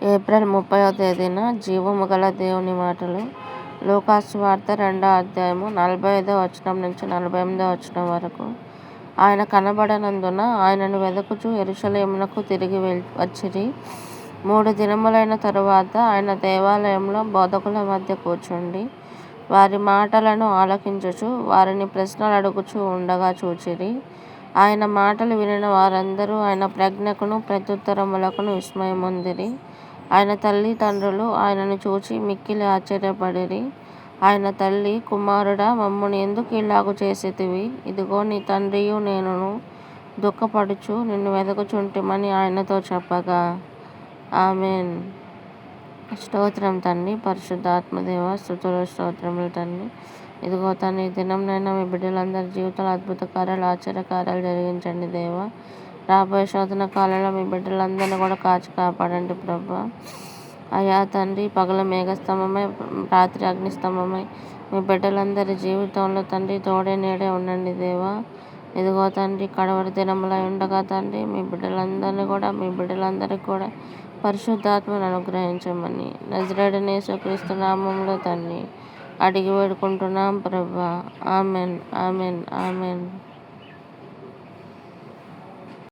April 30వ తేదీన జీవము గల దేవుని మాటలు. లూకా సువార్త 2వ అధ్యాయము 45వ వచనం నుంచి 48వ వచనం వరకు. ఆయన కనబడనందున ఆయనను వెదకుచు యెరూషలేమునకు తిరిగి వచ్చిరి. 3 దినములైన తరువాత ఆయన దేవాలయంలో బోధకుల మధ్య కూర్చుండి వారి మాటలను ఆలకించుచు వారిని ప్రశ్నలు అడుగుచూ ఉండగా చూచిరి. ఆయన మాటలు వినిన వారందరూ ఆయన ప్రజ్ఞకును ప్రత్యుత్తరములకును విస్మయమొందిరి. ఆయన తల్లిదండ్రులు ఆయనను చూచి మిక్కిలి ఆశ్చర్యపడిరి. ఆయన తల్లి, కుమారుడా, మమ్మును ఎందుకు ఇలాగు చేసితివి? ఇదిగో నీ తండ్రియు నేనును దుఃఖపడుచు నిన్ను వెదకుచుంటిమని ఆయనతో చెప్పగా. ఆమేన్. స్తోత్రం తండ్రి. పరిశుద్ధాత్మదేవ, స్తుతులు స్తోత్రములు తండ్రి. ఇదిగో తండ్రి, ఈ దినంనైనా మీ బిడ్డలందరి జీవితాలు అద్భుత కార్యాలు, ఆశ్చర్యకార్యాలు జరిగించండి దేవా. రాబోయే శోధన కాలంలో మీ బిడ్డలందరినీ కూడా కాచి కాపాడండి ప్రభా. అయా తండ్రి, పగల మేఘస్తంభమై రాత్రి అగ్నిస్తంభమై మీ బిడ్డలందరి జీవితంలో తండ్రి తోడే నీడే ఉండండి దేవా. ఇదిగో తండ్రి, కడవరి దినములై ఉండగా తండ్రి మీ బిడ్డలందరికీ కూడా పరిశుద్ధాత్మను అనుగ్రహించమని నజరేయుడైన యేసుక్రీస్తు నామములో తండ్రి అడిగి వేడుకుంటున్నాం ప్రభా. Amen, amen, amen.